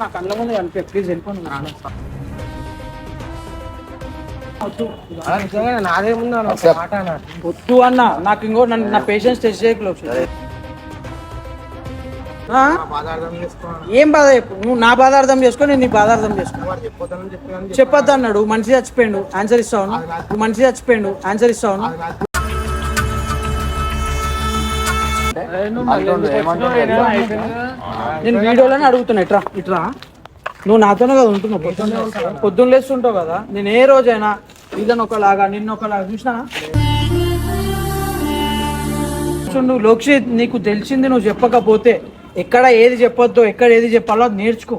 నా కళ్ళ ముందు కనిపి ప్లీజ్ వెళ్ళిపోను. నాదే ముందు వద్దు అన్న. నాకు ఇంకో నన్ను నా పేషెన్స్ టెస్ట్ చేయకలేదు. ఏం బాధ చెప్పు. నువ్వు నా బాధ అర్థం చేసుకో, నేను నీ బాధ అర్థం చేసుకో. చెప్పొద్దు అన్నాడు. మనిషి చచ్చిపోయాడు, ఆన్సర్ ఇస్తాను. మనిషి చచ్చిపోయాడు, ఆన్సర్ ఇస్తాను. నేను వీడియోలోనే అడుగుతున్నా. ఇట్రా ఇట్రా, నువ్వు నాతోనే కదా ఉంటున్నావు. పొద్దున్న లేస్తుంటావు కదా. నేను ఏ రోజైనా ఇదని ఒకలాగా నిన్న ఒకలాగా చూసినా? నువ్వు లోక్షిత్, నీకు తెలిసింది నువ్వు చెప్పకపోతే ఎక్కడ ఏది చెప్పొద్దో ఎక్కడ ఏది చెప్పాలో అది నేర్చుకో.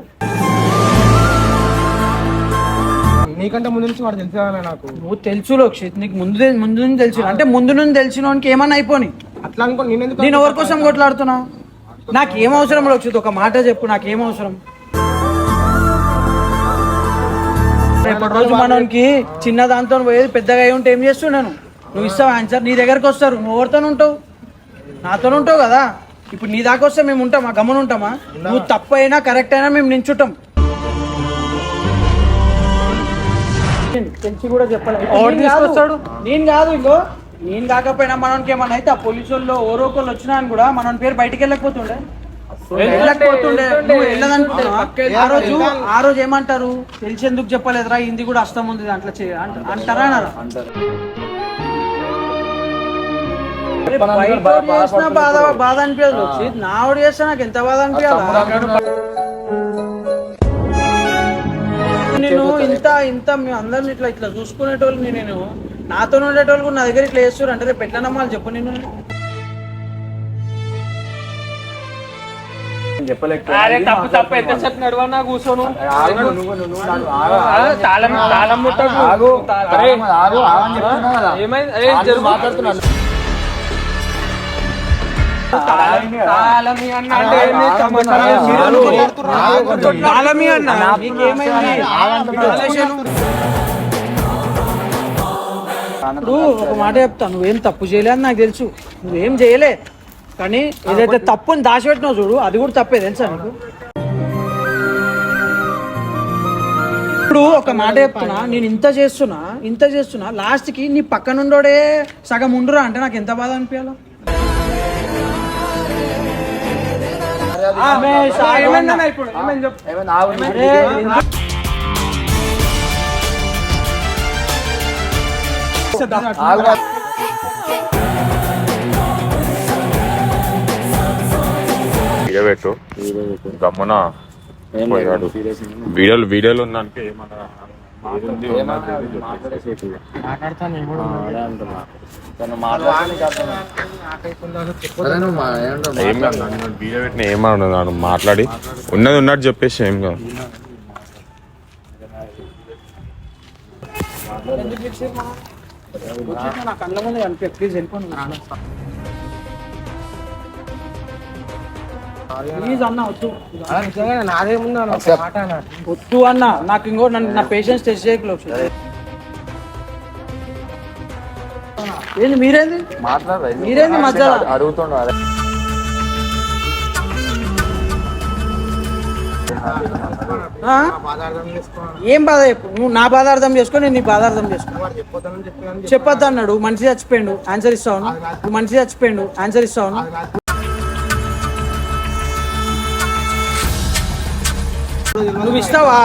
నీకంటే ముందు నుంచి వాడు తెలుసా నాకు? నువ్వు తెలుసు లోక్షిత్, నీకు ముందు నుంచి తెలిసి అంటే ముందు నుంచి తెలిసిన వానికి ఏమన్నా అయిపోని అట్లా అనుకో. నేను ఎవరి కోసం కొట్లాడుతున్నా? నాకేం అవసరం లోక్షిత్? ఒక మాట చెప్పు, నాకేం అవసరం? రేపటి రోజు మనకి చిన్న దాంతో పోయేది పెద్దగా అయి ఉంటే ఏం చేస్తున్నాను? నువ్వు ఇస్తావు ఆన్సర్, నీ దగ్గరకు వస్తారు. నువ్వు ఎవరితో ఉంటావు? నాతో ఉంటావు కదా. ఇప్పుడు నీ దాకా వస్తే మేము ఉంటామా? గమన ఉంటామా? నువ్వు తప్పు అయినా కరెక్ట్ అయినా మేము నించుంటాం. తెలిసి కూడా చెప్పలేదు. నేను కాదు, ఇంకో నేను కాకపోయినా మనకి ఏమన్నా అయితే ఆ పోలీసు వాళ్ళు ఓరో ఒకళ్ళు వచ్చినా అని కూడా మన పేరు బయటికి వెళ్ళకపోతుండే. ఆ రోజు ఏమంటారు? తెలిసి ఎందుకు చెప్పలేదురా, హిందీ కూడా అస్తం ఉంది దాంట్లో అంటారా? బాధ అనిపించదు. నా ఆవిడ చేస్తే నాకు ఎంత బాధ అనిపించాలి. నేను ఇంత మీ అందరిని ఇట్లా చూసుకునేటోళ్ళు, నేను నాతో ఉండేటోళ్ళు కూడా నా దగ్గర ఇట్లా చేస్తారు అంటే రేపు ఎట్లా నమ్మాలి చెప్పు? నేను కూర్చోను. ఇప్పుడు ఒక మాట చెప్తా, నువ్వేం తప్పు చేయలే అని నాకు తెలుసు. నువ్వేం చేయలే, కానీ ఏదైతే తప్పుని దాచిపెట్టినావు చూడు, అది కూడా తప్పే తెలుసా నీకు? ఇప్పుడు ఒక మాట చెప్తున్నా, నేను ఇంత చేస్తున్నా లాస్ట్ కి నీ పక్కనుండోడే సగం ఉండురా అంటే నాకు ఎంత బాధ అనిపించాలో? పెట్టు గమ్మున వీడియోలు ఉన్నానికి ఏమన్నా వీడియో పెట్టిన ఏమన్నా మాట్లాడి ఉన్నది ఉన్నట్టు చెప్పేసి ఏం కాదు. నా కళ్ళ ముందు కనిపి ప్లీజ్ వెళ్ళిపోను. ప్లీజ్ అన్న వద్దు. నాదే ముందు వద్దు అన్న. నాకు ఇంకో నన్ను నా పేషెన్స్ టెస్ట్ చేయకలేదు. ఏంది మీరేంది మధ్యలో అడుగుతుండ? ఏం బాధ చెప్పు. నువ్వు నా బాధ అర్థం చేసుకో, నేను నీ బాధ అర్థం చేసుకో. చెప్పొద్దు అన్నాడు. మనిషి చచ్చిపోయాడు, ఆన్సర్ ఇస్తాను. మనిషి చచ్చిపోయాడు, ఆన్సర్ ఇస్తాను. నువ్వు ఇస్తావా?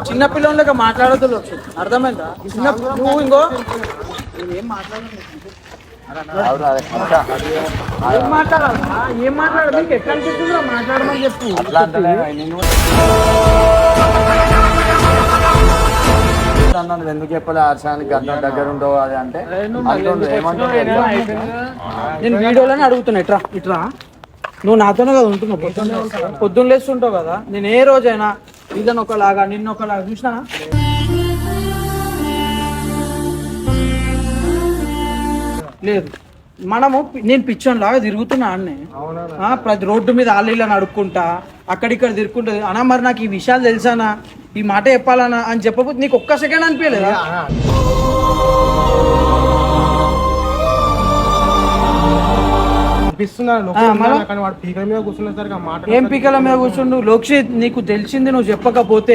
చిన్న పిల్లలకి మాట్లాడదు, అర్థమైందా? నువ్వు ఇంకో ఏం మాట్లాడాలి? ఏం మాట్లాడాలి? నీకు ఎట్లా అనిపిస్తుందో మాట్లాడమని చెప్పు. ఎందుకు చెప్పలే హర్షానికి గంట దగ్గర ఉండవు అది అంటే? నేను వీడియోలోనే అడుగుతున్నా. ఇట్రా, నువ్వు నాతోనే కదా ఉంటున్నావు. పొద్దున్న లేస్తుంటావు కదా. నేను ఏ రోజైనా ఇదని ఒకలాగా నిన్న ఒకలాగా చూసినా? లేదు. నేను పిచ్చోన్ లాగా తిరుగుతున్నా అన్నే. ప్రతి రోడ్డు మీద ఆలీలను అడుక్కుంటా, అక్కడిక్కడ తిరుగుకుంటుంది అన్నా. మరి నాకు ఈ విషయాలు తెలుసానా, ఈ మాట చెప్పాలనా అని చెప్పకపోతే నీకు ఒక్క సెకండ్ అనిపించలేదా? అనిపిస్తున్నాను మళ్ళా? కానీ వాడు పీకల మీద కూర్చున్నసరికి ఆ మాట ఏం పీకల మీద కూర్చుండు లోక్షిత్, నీకు తెలిసింది నువ్వు చెప్పకపోతే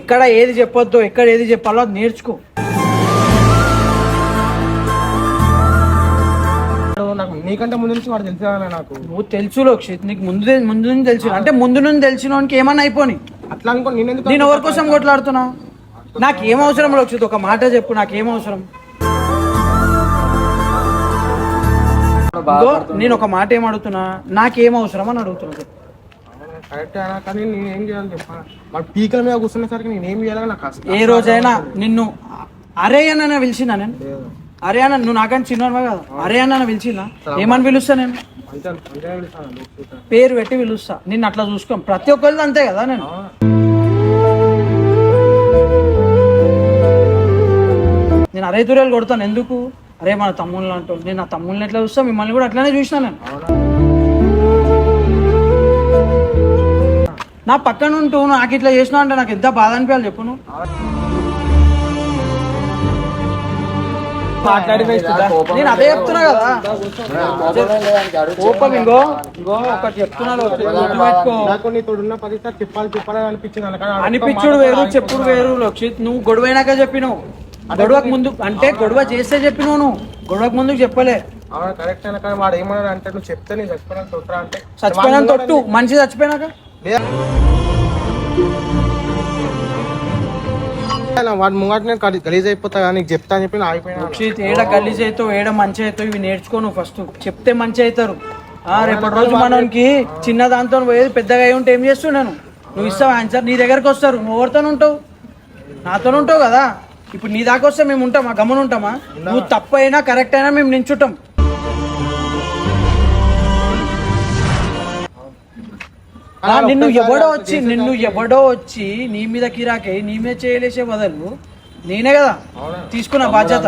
ఎక్కడ ఏది చెప్పొద్దో ఎక్కడ ఏది చెప్పాలో అది నేర్చుకో. నాకు నీకంటే ముందు నుంచి వాడు తెలిసే నాకు. నువ్వు తెలుసు లోక్షిత్, నీకు ముందు నుంచి తెలుసు అంటే ముందు నుంచి తెలిసిన వానికి ఏమన్నా అయిపోని. అట్లా అనుకో నేను ఎవరి కోసం కొట్లాడుతున్నా? నాకేం అవసరం లోక్షిత్, ఒక మాట చెప్పు, నాకేం అవసరం? నేను ఒక మాట ఏం అడుగుతున్నా, నాకేం అవసరం అని అడుగుతున్నా. కరెక్ట్ అయినా కానీ నేనేం చేయాలి చెప్పా? వాడు పీకల మీద కూర్చునేసరికి నేనేం చేయాలి నాకు అసలు. ఏ రోజైనా నిన్ను అరే అన్న పిలిచినా? నేను అరే అన్న, నువ్వు నాకని చిన్నవా కదా, అరే అన్న పిలిచినా? ఏమని పిలుస్తా నేను? పేరు పెట్టి పిలుస్తా. నిన్ను అట్లా చూసుకోం, ప్రతి ఒక్కరిది అంతే కదా. నేను అరే దూరాలు కొడతాను ఎందుకు? అరే మన తమ్ముళ్ళని అంటాను, నేను నా తమ్ముళ్ళని ఎట్లా చూస్తా, మిమ్మల్ని కూడా అట్లానే చూసినా. నేను నా పక్కన ఉంటూ నాకు ఇట్లా చేసినా అంటే నాకు ఎంత బాధ అనిపించాలి చెప్పు నువ్వు. నేను అదే చెప్తున్నా కదా, కోపం ఇంకో ఒకటి చెప్తున్నాను, అనిపించుడు వేరు చెప్పుడు వేరు లోక్షిత్. నువ్వు గొడవైనాక చెప్పినావు, గొడవకు ముందు అంటే గొడవ చేస్తే చెప్పినావు, నువ్వు గొడవకు ముందుకు చెప్పలే. కరెక్ట్ అయినా కానీ వాడు ఏమన్నాడు అంటే నువ్వు చెప్తే నేను చచ్చిపోయినా తొట్టరా అంటే చచ్చిపోయినా తొట్టు మనిషి చచ్చిపోయినాక వాడు ముంగట నేను గలీజ్ అయిపోతా నీకు చెప్తా అని చెప్పి ఆగిపోయినా. ఏడ గలీజ్ అవుతావు ఏడ మంచి అవుతావు ఇవి నేర్చుకోను ఫస్ట్. చెప్తే మంచి అవుతారు. రేపటి రోజు మనకి చిన్న దాంతో పోయేది పెద్దగా అయి ఉంటే ఏం చేస్తున్నాను? నువ్వు ఇస్తావు ఆన్సర్, నీ దగ్గరకు వస్తారు, నువ్వు ఎవరితో ఉంటావు? నాతో ఉంటావు కదా. ఇప్పుడు నీ దాకా వస్తే మేము ఉంటామా? గమన ఉంటామా? నువ్వు తప్పు అయినా కరెక్ట్ అయినా మేము నించుంటాం. నిన్ను ఎవడో వచ్చి నీ మీద కిరాకై నీ మీద చేయలేసే బదులు నేనే కదా తీసుకున్న బాధ్యత.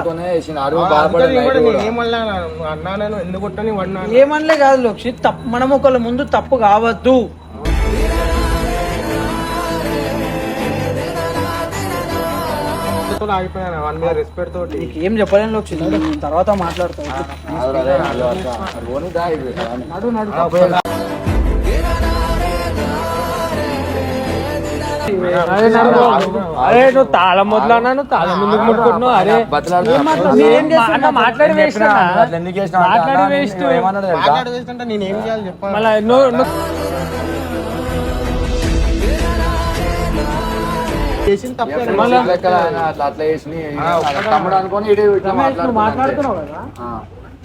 ఏమనలే కాదు లోక్షిత్, తప్పు మనం ఒకళ్ళ ముందు తప్పు కావద్దు. ఏం చెప్పలేను లోక్షిత్, తర్వాత మాట్లాడతావు. అరే నువ్వు తాళం మొదలన్నా, నువ్వు తాళం ముందుకు ముట్టుకుంటున్నావు. అరే మాట్లాడి వేస్ట్, మాట్లాడి వేస్ట్. నేనేం చేయాలి చెప్పాలి? మళ్ళీ నువ్వు మాట్లాడుతున్నావు కదా,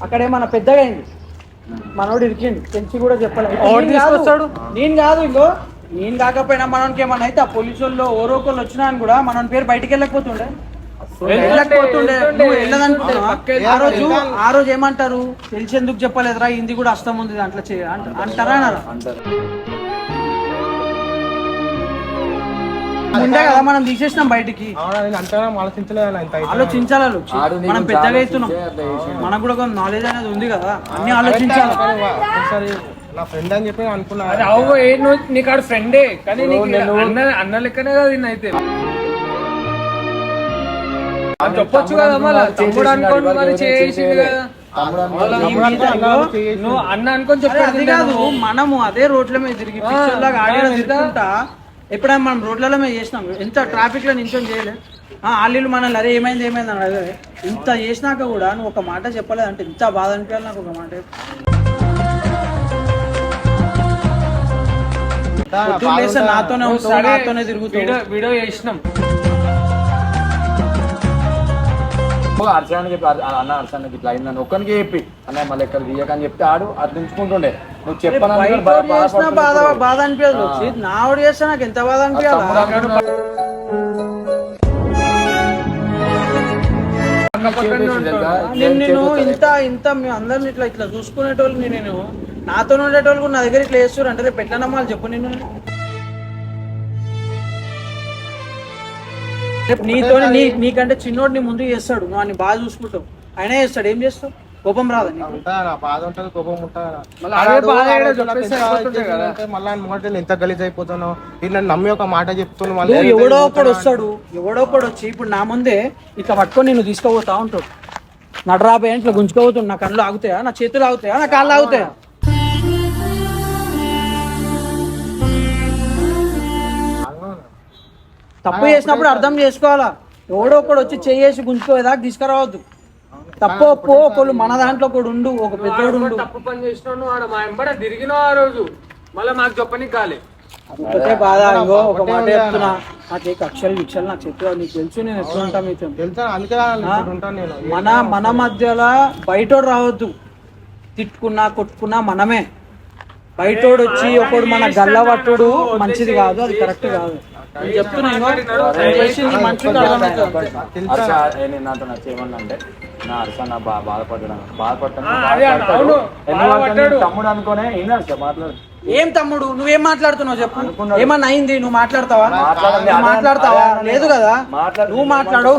అక్కడ ఏమన్నా పెద్దగా అయింది, మనోడు ఇరికిండి తెలిసి కూడా చెప్పలేదు. నేను కాదు ఇంకో, నేను కాకపోయినా మనకి ఏమన్నా అయితే ఆ పోలీసు వాళ్ళు ఓరోకోళ్ళు వచ్చినా అని కూడా మన పేరు బయటికి వెళ్ళకపోతుండే. ఆ రోజు ఏమంటారు? తెలిసి ఎందుకు చెప్పలేదురా, హిందీ కూడా అస్తం ఉంది దాంట్లో అంటారా అన్నారా? ఉండే కదా మనం తీసేసినాం బయటికి. ఆలోచించాలి, మనం పెద్దగా అవుతున్నాం, మనకు కూడా కొంత నాలెడ్జ్ అనేది ఉంది కదా, అన్ని ఆలోచించాలి. నా ఫ్రెండ్ అని చెప్పి అనుకున్నా. నీకు ఆడు ఫ్రెండే కానీ అన్న లెక్కనే కదా నిన్న అయితే చెప్పొచ్చు కదా. మళ్ళీ తమ్ముడు అనుకోండి మరి చేసింది కదా, నువ్వు అన్న అనుకొని చెప్పాడు కాదు. మనము అదే రోడ్ల మీద తిరిగి పిచ్చోళ్ళగా ఆడిన తిరుగుతుంటా ఎప్పుడైనా మనం రోడ్లలో మీద చేసినాం, ఎంత ట్రాఫిక్ లో నించొని చేయలేదు. ఆళ్ళు మనల్ని అరే ఏమైంది అని అడగలే. ఇంత చేసినాక కూడా నువ్వు ఒక మాట చెప్పలేదు అంటే ఇంత బాధ అనిపించాలి నాకు. ఒక మాట నాతోనే ఉంటావు, నాతోనే తిరుగుతావు. వీడియో చేసినాం అర్చనానికి చెప్పి అన్న అర్చనకి ఇట్లా అయిందని ఒక్కరికి చెప్పి అన్న మళ్ళీ ఎక్కడ తీయకని చెప్తే ఆడు అది ఉంచుకుంటుండే. నువ్వు చెప్పిన బాధ అనిపించదు, నా ఆవిడ చేస్తే నాకు ఎంత బాధ అనిపించాలి. నేను ఇంత మేము అందరిని ఇట్లా చూసుకునేటోళ్ళు, నేను నాతో ఉండేటోళ్ళు కూడా నా దగ్గర ఇట్లా చేస్తారు అంటే రేపు ఎట్లా నమ్మాలి చెప్పు? నేను రేపు నీకంటే చిన్నోడు నీ ముందు చేస్తాడు, నువ్వు అన్ని బాగా చూసుకుంటావు, అయినా చేస్తాడు. ఏం చేస్తావు? కోపం రాదు? బాధ ఉంటుంది, కోపం ఉంటుంది. ఎంత గలీజ్ అయిపోతానో నేను నమ్మి ఒక మాట చెప్తున్నాను. ఎవడో ఒకడు వస్తాడు, ఎవడో ఒకడు వచ్చి ఇప్పుడు నా ముందే ఇట్లా పట్టుకొని నేను తీసుకుపోతా ఉంటాడు. నడరాబోయే ఇట్లా గుంజుకోబోతుంది. నా కళ్ళు ఆగుతాయా? నా చేతులు ఆగుతాయా? నా కాళ్ళు ఆగుతాయా? తప్పు చేసినప్పుడు అర్థం చేసుకోవాలా. ఎవడో ఒకడు వచ్చి చేసి గుంజుకోదాకా తీసుకురావద్దు. తప్పు ఒప్పు ఒకళ్ళు మన దాంట్లో ఒకడు ఉండు, ఒక పెద్దోడు ఉండు. తప్పు పని చేసినావు ఆడ మా ఎంబడ తిరిగినావు ఆ రోజు, మళ్ళీ మాకు చెప్పని కాలే. ఒకటే బాధ. ఇగో ఒక మాట చెప్తున్నా, నాకు ఏ కక్షలు విక్షలు నాకు చెప్పావు, నీకు తెలుసు నేను ఎట్లా ఉంటా మీతో. మన మధ్యలో బయటోడు రావద్దు. తిట్టుకున్నా కొట్టుకున్నా మనమే. బయటోడు వచ్చి ఒకడు మన గల్ల పట్టుడు మంచిది కాదు, అది కరెక్ట్ కాదు. నేను చెప్తున్నా మంచిగా నేను నాతో నచ్చేయమన్నా అంటే నా హర్ష నా బాధపడ్డాను తమ్ముడు అనుకోనే మాట్లాడు. ఏం తమ్ముడు నువ్వేం మాట్లాడుతున్నావు చెప్పు. ఏమన్నా అయింది? నువ్వు మాట్లాడతావా? లేదు కదా. నువ్వు మాట్లాడు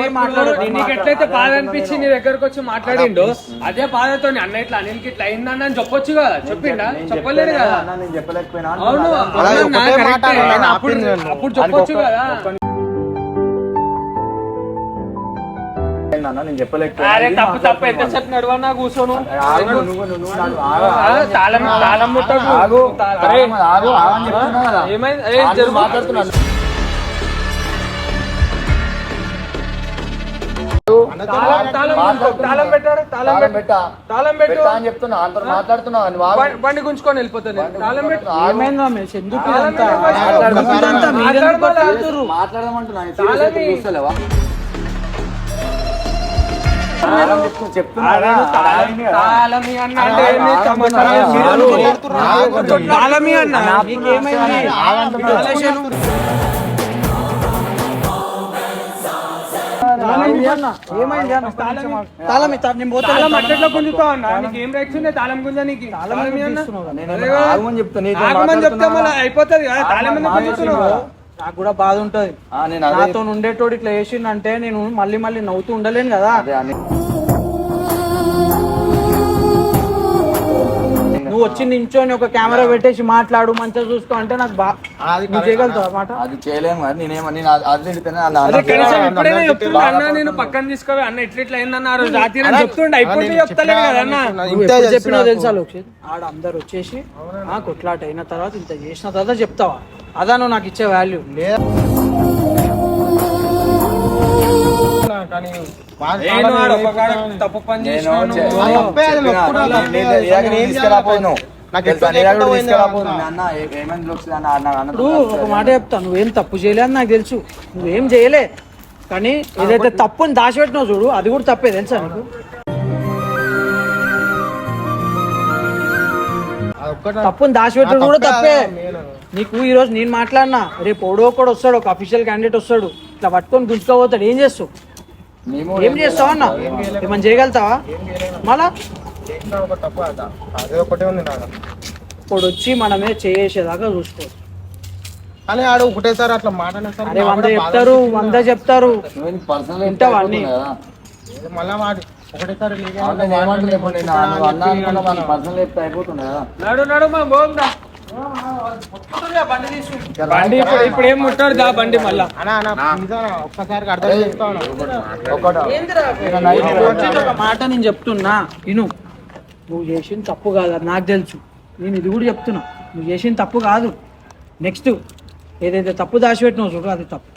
ఏం మాట్లాడు. నీకు ఎట్లయితే బాధ అనిపించి నీ దగ్గరకు వచ్చి మాట్లాడిండు, అదే బాధతో అన్న ఇట్లా అనిల్కి ఇట్లా అయిందన్న అని చెప్పొచ్చు కదా. చెప్పిండా? చెప్పలేదు కదా. నేను చెప్పలేకపోయినా. అవును, అప్పుడు చెప్పొచ్చు కదా. నేను చెప్పలేకపోయినా. తప్పు తప్పు ఎంతసేపు నడవన్నా కూర్చోను. మాట్లాడుతున్నాను. తాళం పెట్టాడు, తాళం పెట్టు అని చెప్తున్నా. అంత మాట్లాడుతున్నా బండి గుంజుకొని వెళ్ళిపోతుంది. తాళం పెట్టు. మాట్లాడమంటున్నా. చూస్తలేవా? అట్లా గుంజుతావు అన్న, నీకేం రైట్స్ ఉన్నాయి తాళం గుంజానికి? చెప్తే మళ్ళీ అయిపోతుంది కదా. తాళం మీద గుంజుతున్నావు. నాకు కూడా బాధ ఉంటది. నాతో ఉండేటోడు ఇట్లా చేసిండంటే నేను మళ్ళీ నవ్వుతూ ఉండలేను కదా. నువ్వు వచ్చి నించోని ఒక కెమెరా పెట్టేసి మాట్లాడు, మంచిగా చూసుకో అంటే నాకు నువ్వు చేయగలుగుతావు అన్నమాట. అది చేయలేము. నేను పక్కన తీసుకోవాలి అన్న ఇట్లా అయిందన్న జాతీయ చెప్తుండే అయిపోతే చెప్తలేదు కదా అన్న. చెప్పినా తెలుసా లోక్షిత్, ఆడ అందరు వచ్చేసి కొట్లాట అయిన తర్వాత ఇంత చేసిన తర్వాత చెప్తావా? అదా నువ్వు నాకు ఇచ్చే వాల్యూ. తప్పు పని ఒక మాట చెప్తా, నువ్వేం తప్పు చేయలే అని నాకు తెలుసు. నువ్వేం చేయలే, కానీ ఏదైతే తప్పుని దాచిపెట్టినావు చూడు, అది కూడా తప్పే తెలుసా నీకు. తప్పుని దాచిపెట్టడం కూడా తప్పే. నీకు ఈ రోజు నేను మాట్లాడినా, రేపు ఓడో ఒకడు వస్తాడు, ఒక అఫీషియల్ క్యాండిడేట్ వస్తాడు, ఇట్లా పట్టుకొని గుంజుకోపోతాడు. ఏం చేస్తావు? ఏం చేస్తావు అన్న? ఏమన్నా చేయగలుగుతావా? మళ్ళా ఇప్పుడు వచ్చి మనమే చేసేదాకా చూసుకోవచ్చు. కానీ ఆడు ఒకటేసారి అట్లా మాట్లాడేసారి 100 చెప్తారు వింటావా అన్ని? మళ్ళా వాడు ఒకటేసారి బండి ఇప్పుడు ఏం ముట్టాడు దా బండి మళ్ళా. ఒక్కసారి అర్థం చేస్తాను. ఒక మాట నేను చెప్తున్నా విను. నువ్వు చేసిన తప్పు కాదు, అది నాకు తెలుసు. నేను ఇది కూడా చెప్తున్నా, నువ్వు చేసిన తప్పు కాదు. నెక్స్ట్ ఏదైతే తప్పు దాచిపెట్టినావు చూడు, అది తప్పు.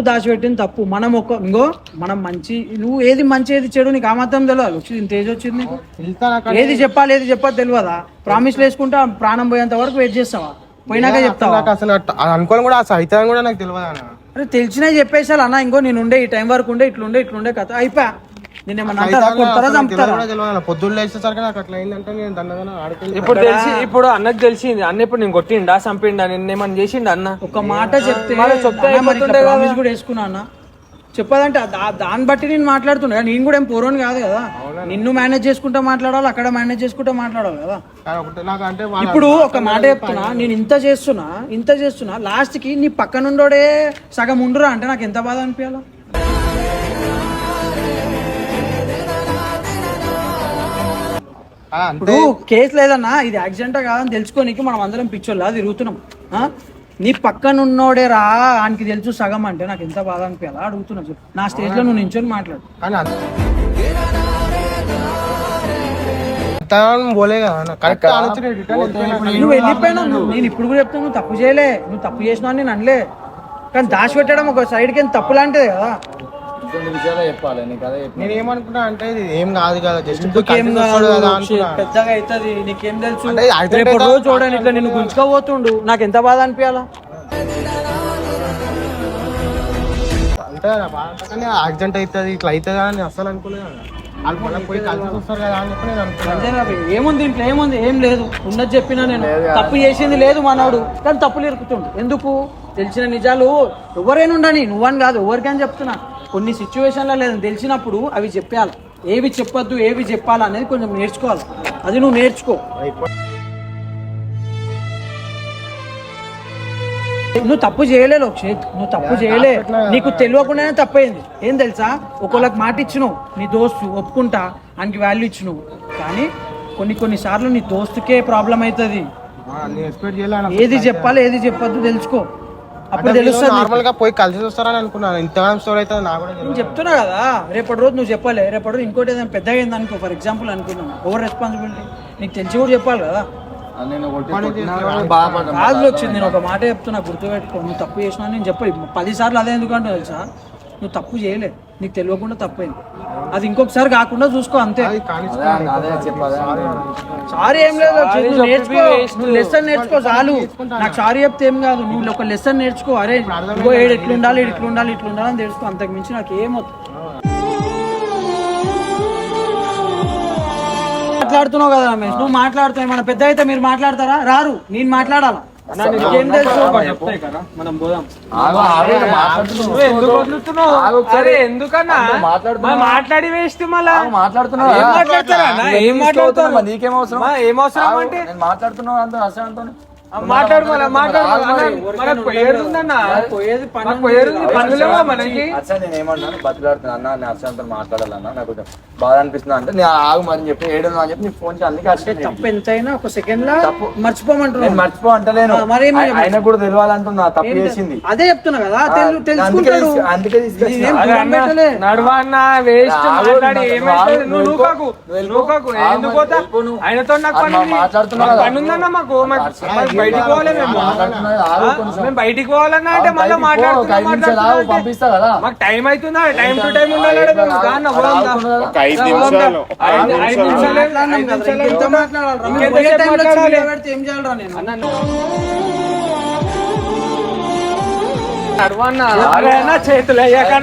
దాచిపెట్టిన తప్పు. మనం మంచి, నువ్వు ఏది మంచి ఏది చెడు నీకు ఆ మాత్రం తెలియదు. వచ్చి ఇంత ఏజ్ వచ్చింది నీకు, ఏది చెప్పాలి ఏది చెప్పాలి తెలియదా? ప్రామిస్లు వేసుకుంటా ప్రాణం పోయేంత వరకు వెయిట్ చేస్తావా? పోయినాక చెప్తావా? అసలు అనుకోని కూడా సహితం కూడా నాకు తెలియదు అన్న. అరే తెలిసినా చెప్పేసాలి అన్న. నేను ఉండే ఈ టైం వరకు ఇట్లుండే కథ అయిపోయా. పొద్దున్న లేచేసరికి నాకు అట్లా అయిందంటే నేను దండగా ఆడుకుంటా. ఇప్పుడు అన్నకు తెలిసింది. అన్న ఇప్పుడు నేను కొట్టిండా చంపిండా నిన్నేమన్నా చేసిండా అన్న? ఒక మాట చెప్తే కూడా వేసుకున్నా అన్న. చెప్పదంటే దాన్ని బట్టి నేను మాట్లాడుతున్నా. నేను కూడా ఏం పోరోని కాదు కదా. నిన్ను మేనేజ్ చేసుకుంటా మాట్లాడాలి, అక్కడ మేనేజ్ చేసుకుంటా మాట్లాడాలి కదా. ఇప్పుడు ఒక మాట చెప్తున్నా, నేను ఇంత చేస్తున్నా లాస్ట్ కి నీ పక్కనుండోడే సగం ఉండురా అంటే నాకు ఎంత బాధ అనిపించాలా? ఇప్పుడు కేసు లేదన్నా, ఇది యాక్సిడెంటా కాదని తెలుసుకోనికి మనం అందరం పిచ్చోళ్ళ తిరుగుతున్నాం. నీ పక్కన ఉన్నోడే రా ఆయనకి తెలుసు సగం అంటే నాకు ఎంత బాధ అనిపించాలా అడుగుతున్నా. చెప్పు, నా స్టేజ్ లో నువ్వు నించొని మాట్లాడు. పోలే కదా కరెక్ట్ ఆలోచన నువ్వు వెళ్ళిపోయినావు నేను ఇప్పుడు కూడా చెప్తాను నువ్వు తప్పు చేయలే నువ్వు తప్పు చేసినావు అని నేను అనలే కానీ దాచి పెట్టడం ఒక సైడ్కి తప్పు లాంటిదే కదా ఇటువంటి విషయాలు చెప్పాలి నీకు అదే నేను ఏమనుకున్నా అంటే ఇది ఏం కాదు కదా జస్ట్ ఎందుకేం కాదు, పెద్దగా అవుతుంది నీకేం తెలుసు రేపు రోజు చూడండి ఇట్లా నిన్ను గుంజుకోబోతుండు నాకు ఎంత బాధ అనిపించాలా అంటే కానీ యాక్సిడెంట్ అవుతుంది ఇట్లా అవుతుంది అని అసలు అనుకోలేదు అనుకున్నా పోయి కలిసి వస్తారు కదా అని చెప్పి నేను అనుకున్నాను అంతేనా భయ్? ఏముంది ఇంట్లో ఏముంది ఏం లేదు ఉన్నది చెప్పినా నేను తప్పు చేసింది లేదు మనోడు కానీ తప్పులు ఇరుకుతుండు ఎందుకు తెలిసిన నిజాలు ఎవరైనా ఉండని నువ్వని కాదు ఎవరికైనా చెప్తున్నా కొన్ని సిచ్యువేషన్లో లేదు తెలిసినప్పుడు అవి చెప్పాలి ఏవి చెప్పొద్దు ఏవి చెప్పాలి అనేది కొంచెం నేర్చుకోవాలి అది నువ్వు నేర్చుకో నువ్వు తప్పు చేయలే లోక్షిత్ నువ్వు తప్పు చేయలే నీకు తెలియకుండానే తప్పైంది ఏం తెలుసా ఒకళ్ళకి మాట ఇచ్చినావు నీ దోస్తు ఒప్పుకుంటా ఆయనకి వాల్యూ ఇచ్చినావు కానీ కొన్ని సార్లు నీ దోస్తుకే ప్రాబ్లం అవుతుంది నేను ఎక్స్పెక్ట్ చేయలేను ఏది చెప్పాలి ఏది చెప్పొద్దు తెలుసుకో అప్పుడు తెలుస్తుంది నార్మల్ గా పోయి కలిసి వస్తారని అనుకున్నాను ఇంతగానం స్టోర్ అయితే నాకు కూడా నేను చెప్తున్నా కదా రేపటి రోజు నువ్వు చెప్పాలి రేపటి రోజు ఇంకోటి ఏదైనా పెద్దగా అయింది అనుకో ఫర్ ఎగ్జాంపుల్ అనుకున్నాను ఓవర్ రెస్పాన్సిబిలిటీ నీకు తెలిసి కూడా చెప్పాలి కదా నేను బాధపడ్డా రాజులు వచ్చింది నేను ఒక మాట చెప్తున్నా గుర్తుపెట్టుకో నువ్వు తప్పు చేసినా నేను చెప్పు 10 సార్లు అదే ఎందుకంటే తెలుసా నువ్వు తప్పు చేయలే నీకు తెలియకుండా తప్పైంది అది ఇంకొకసారి కాకుండా చూసుకో అంతే అదే చెప్పాలి సారీ ఏం లేదు నువ్వు నేర్చుకో నువ్వు లెసన్ నేర్చుకో చాలు నాకు సారీ చెప్తే ఏం కాదు నువ్వు ఒక లెసన్ నేర్చుకో అరే ఇంకో ఏడు ఇట్లుండాలి ఇట్లుండాలి అని తెలుసుకో అంతకు మించి నాకు ఏమవుతుంది మాట్లాడుతున్నావు కదా రమేష్ నువ్వు మాట్లాడుతావు మన పెద్ద అయితే మీరు మాట్లాడతారా రారు నేను మాట్లాడాలా ఏం తెలుసు మనం పోదాం ఎందుకన్నా మాట్లాడి వేస్ట్ మళ్ళా మాట్లాడుతున్నావు ఏం మాట్లాడుతావు నీకేం అవసరం ఏం అవసరం అంటే నేను మాట్లాడుతున్నావు అంత అసలు నేను ఏమన్నాను బతిలాడుతున్నా అన్న నేను అర్చనతో మాట్లాడాలన్నా నాకు కొంచెం బాధ అనిపిస్తున్నా అంటే నేను ఆగు మరి చెప్పి ఏడు అని చెప్పి నీ ఫోన్ అందుకే తప్పు ఎంతైనా ఒక సెకండ్ లో మర్చిపోమంటున్నా నేను మర్చిపో అంటలేను ఆయన కూడా తెలియాలంటున్నా తప్పు చేసింది అదే చెప్తున్నా కదా తెలుసుకుంటాడు అందుకే నడవన్నా వేస్ట్ ఆయనతో నాకు పని ఉందన్నా మాకు బయటికి పోవాలి మేము బయటికి పోవాలన్నా అంటే మళ్ళీ మాట్లాడుతున్నాం పంపిస్తా కదా మాకు టైం అవుతుందా టైం టు టైం ఉండాలి చేతులు అయ్యాక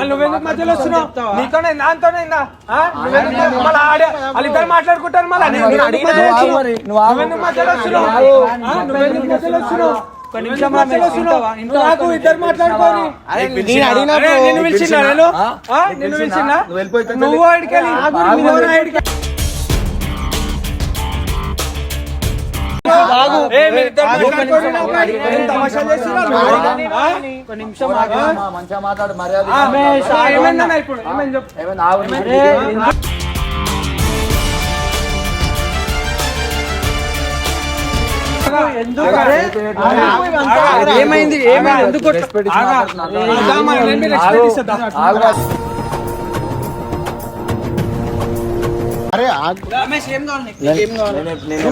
నువ్వెందుకు మధ్యలో వస్తున్నావు నీతోనే నాతోనే వాళ్ళిద్దరు మాట్లాడుకుంటారు మళ్ళీ నువ్వెందుకు మధ్యలో వస్తున్నావు నాకు ఇద్దరు మాట్లాడుకోని నిన్ను పిలిచిందా నిన్ను పిలిచిందా నువ్వు ఆడికెళ్ళి మంచిగా మాట్లాడు మర్యాద ఏమైంది ఎందుకు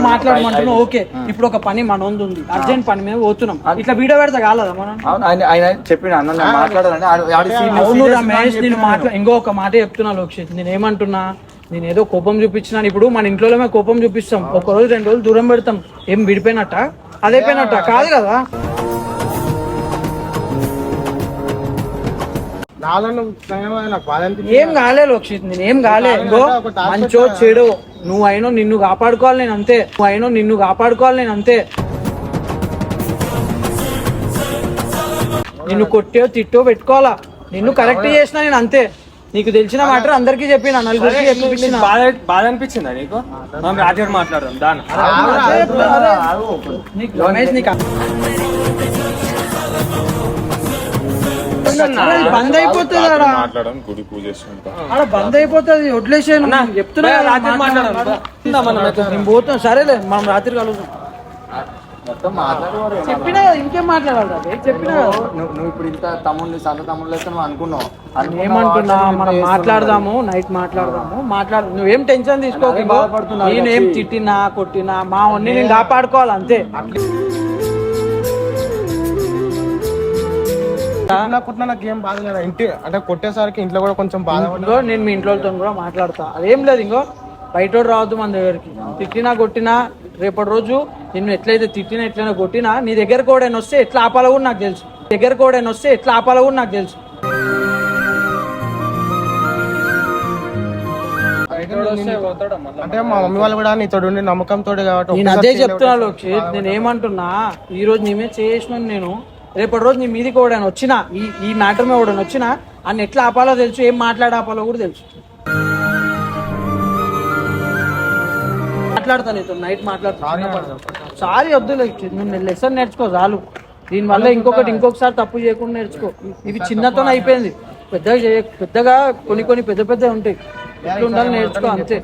మాట్లాడమంటున్నావు ఓకే ఇప్పుడు ఒక పని మనోంది ఉంది అర్జెంట్ పని మీద పోతున్నాం ఇట్లా వీడియో పెడతా కాలేదా మనం ఆయన చెప్పిన అన్న మాట్లాడాలని అవును రమేష్ నేను ఇంకో ఒక మాట చెప్తున్నా లోక్షిత్ నేను ఏమంటున్నా నేను ఏదో కోపం చూపించినాను ఇప్పుడు మన ఇంట్లోనే కోపం చూపిస్తాం ఒక రోజు 2 రోజులు దూరం పెడతాం ఏం విడిపోయినట్ట అదైపోయినట్ట కాదు కదా ఏం కాలే లోక్షిత్ నేను ఏం కాలే ఇంకో మంచో చెడు నువ్వు అయినో నిన్ను కాపాడుకోవాలి నేను అంతే నిన్ను కొట్టో తిట్టో పెట్టుకోవాలా నిన్ను కరెక్ట్ చేసినా నేను అంతే నీకు తెలిసిన మాట అందరికీ చెప్పిన నలుగురికి చెప్పించిన బాధ అనిపించిందా నీకు రాజు మాట్లాడదాం దాని వద్దన్నా. అరే, ఇది బంద్ అయిపోతుంది ఆడ మాట్లాడడం గుడి పూజ చేస్తుంటా ఆడ బంద్ అయిపోతుంది వదిలేసాను చెప్తున్నా భయ, కదా, రాత్రి మాట్లాడదాం. నేను పోతాం సరేలే మనం రాత్రి కలుగుతాం మొత్తం మాట్లాడేవారు చెప్పినా కదా ఇంకేం మాట్లాడాలి అదే చెప్పినా కదా నువ్వు ఇప్పుడు ఇంత తమ్ముళ్ళు సొంత తమ్ముళ్ళు అయితే నువ్వు అనుకున్నావు ఏమంటున్నా మనం మాట్లాడదాము నైట్ మాట్లాడదాము నువ్వేం టెన్షన్ తీసుకోకు ఇంకో. నేనేం తిట్టినా కొట్టినా మా ఒన్ని నేను కాపాడుకోవాలి అంతే కుట్టినా నాకు ఏం బాధ లేదు ఇంటి అంటే కొట్టేసరికి ఇంట్లో కూడా కొంచెం బాధ ఇంకో నేను మీ ఇంట్లో కూడా మాట్లాడతా అదేం లేదు ఇంకో బయట రావద్దు మన దగ్గరికి తిట్టినా కొట్టినా రేపటి రోజు నిన్ను ఎట్లయితే తిట్టినా ఎట్లయినా కొట్టినా నీ దగ్గర కూడా వస్తే ఎట్లా ఆపాలో కూడా నాకు తెలుసు అంటే మా మమ్మీ వాళ్ళు కూడా నీతో ఉండి నమ్మకంతో కాబట్టి నేను అదే చెప్తున్నా లోక్షిత్ నేను ఏమంటున్నా ఈ రోజు నీ మీద చేసినాను నేను రేపటి రోజు నీ మీదకి ఓడాను వచ్చినా ఈ మ్యాటర్ మీద ఓడాను వచ్చినా అన్ని ఎట్లా ఆపాలో తెలుసు ఏం ఆపాలో కూడా తెలుసు మాట్లాడతా నీతో నైట్ మాట్లాడతా సారీ వద్దు లోక్షిత్ నువ్వు లెసన్ నేర్చుకో చాలు దీనివల్ల ఇంకొకసారి తప్పు చేయకుండా నేర్చుకో ఇవి చిన్నతోనే అయిపోయింది పెద్దగా కొన్ని పెద్ద ఉంటాయి ఎట్లా ఉండాలి నేర్చుకో అంతే